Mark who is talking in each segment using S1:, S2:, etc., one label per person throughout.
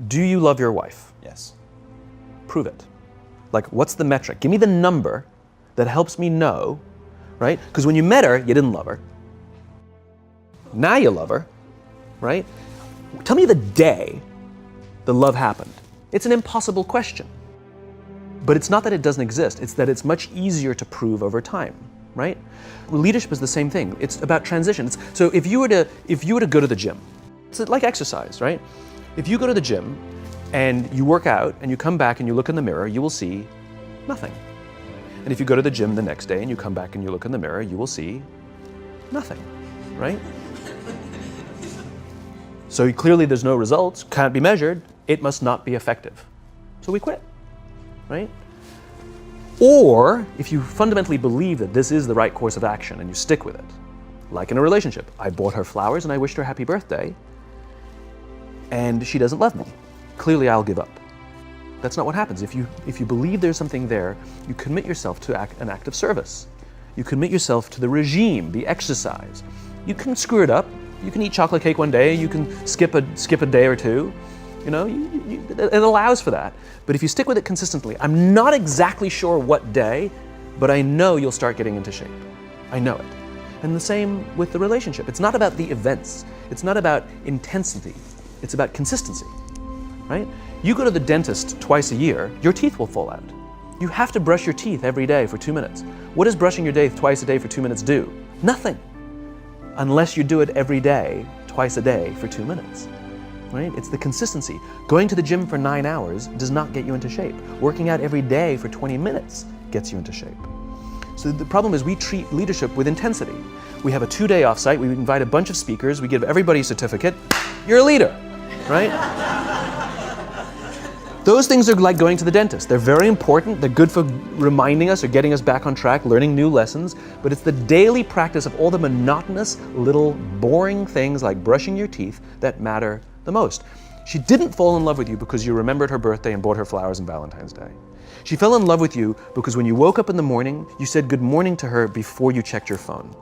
S1: Do you love your wife?
S2: Yes.
S1: Prove it. Like, what's the metric? Give me the number that helps me know, right? Because when you met her, you didn't love her. Now you love her, right? Tell me the day the love happened. It's an impossible question. But it's not that it doesn't exist, it's that it's much easier to prove over time, right? Leadership is the same thing. It's about transition. So if you were to go to the gym, it's like exercise, right? If you go to the gym and you work out and you come back and you look in the mirror, you will see nothing. And if you go to the gym the next day and you come back and you look in the mirror, you will see nothing, right? So clearly there's no results, can't be measured, it must not be effective. So we quit, right? Or if you fundamentally believe that this is the right course of action and you stick with it, like in a relationship, I bought her flowers and I wished her happy birthday, and she doesn't love me. Clearly I'll give up. That's not what happens. If you believe there's something there, you commit yourself to an act of service. You commit yourself to the regime, the exercise. You can screw it up. You can eat chocolate cake one day. You can skip a day or two. You know, it allows for that. But if you stick with it consistently, I'm not exactly sure what day, but I know you'll start getting into shape. I know it. And the same with the relationship. It's not about the events. It's not about intensity. It's about consistency, right? You go to the dentist twice a year, your teeth will fall out. You have to brush your teeth every day for 2 minutes. What does brushing your teeth twice a day for 2 minutes do? Nothing. Unless you do it every day, twice a day for 2 minutes, right? It's the consistency. Going to the gym for 9 hours does not get you into shape. Working out every day for 20 minutes gets you into shape. So the problem is we treat leadership with intensity. We have a 2-day offsite, we invite a bunch of speakers, we give everybody a certificate, you're a leader, right? Those things are like going to the dentist. They're very important, they're good for reminding us or getting us back on track, learning new lessons, but it's the daily practice of all the monotonous, little, boring things like brushing your teeth that matter the most. She didn't fall in love with you because you remembered her birthday and bought her flowers on Valentine's Day. She fell in love with you because when you woke up in the morning, you said good morning to her before you checked your phone.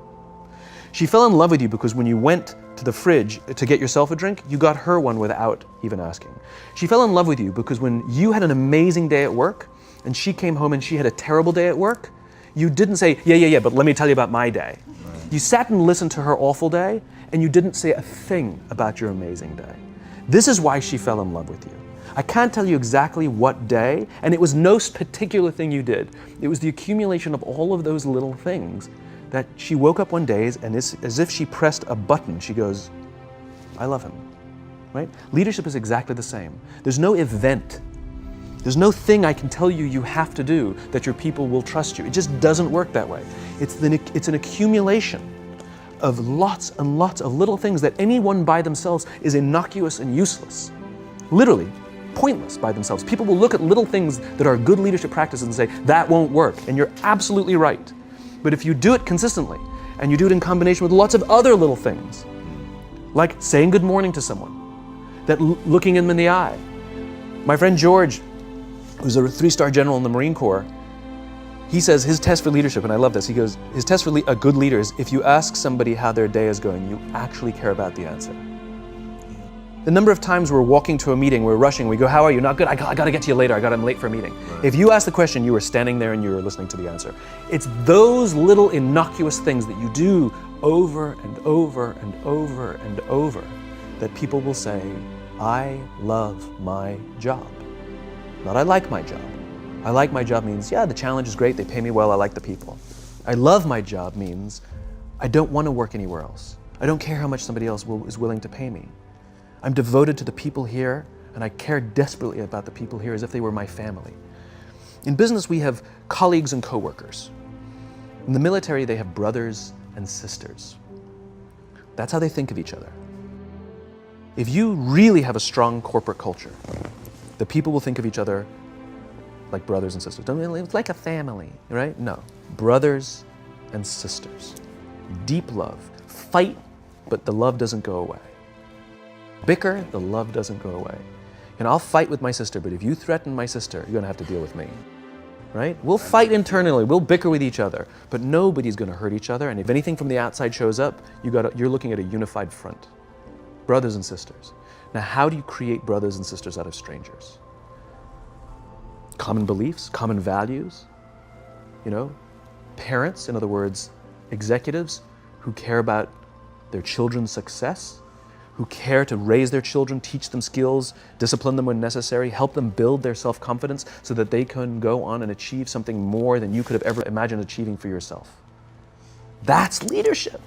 S1: She fell in love with you because when you went to the fridge to get yourself a drink, you got her one without even asking. She fell in love with you because when you had an amazing day at work and she came home and she had a terrible day at work, you didn't say, yeah, but let me tell you about my day. Right. You sat and listened to her awful day and you didn't say a thing about your amazing day. This is why she fell in love with you. I can't tell you exactly what day, and it was no particular thing you did. It was the accumulation of all of those little things that she woke up one day and as if she pressed a button, she goes, I love him, right? Leadership is exactly the same. There's no event. There's no thing I can tell you you have to do that your people will trust you. It just doesn't work that way. It's an accumulation of lots and lots of little things that anyone by themselves is innocuous and useless. Literally, pointless by themselves. People will look at little things that are good leadership practices and say, that won't work, and you're absolutely right. But if you do it consistently, and you do it in combination with lots of other little things, like saying good morning to someone, that looking them in the eye. My friend George, who's a 3-star general in the Marine Corps, he says his test for leadership, and I love this, he goes, his test for a good leader is if you ask somebody how their day is going, you actually care about the answer. The number of times we're walking to a meeting, we're rushing, we go, how are you? Not good, I got to get to you later, I'm late for a meeting. Right. If you ask the question, you were standing there and you were listening to the answer. It's those little innocuous things that you do over and over and over and over that people will say, I love my job. Not I like my job. I like my job means, yeah, the challenge is great, they pay me well, I like the people. I love my job means, I don't want to work anywhere else. I don't care how much somebody else is willing to pay me. I'm devoted to the people here, and I care desperately about the people here as if they were my family. In business, we have colleagues and coworkers. In the military, they have brothers and sisters. That's how they think of each other. If you really have a strong corporate culture, the people will think of each other like brothers and sisters. It's like a family, right? No, brothers and sisters. Deep love. Fight, but the love doesn't go away. Bicker, the love doesn't go away. And I'll fight with my sister, but if you threaten my sister, you're gonna have to deal with me, right? We'll fight internally, we'll bicker with each other, but nobody's gonna hurt each other, and if anything from the outside shows up, you're looking at a unified front. brothers and sisters. Now, how do you create brothers and sisters out of strangers? Common beliefs, common values, parents, in other words, executives who care about their children's success, who care to raise their children, teach them skills, discipline them when necessary, help them build their self-confidence so that they can go on and achieve something more than you could have ever imagined achieving for yourself. That's leadership.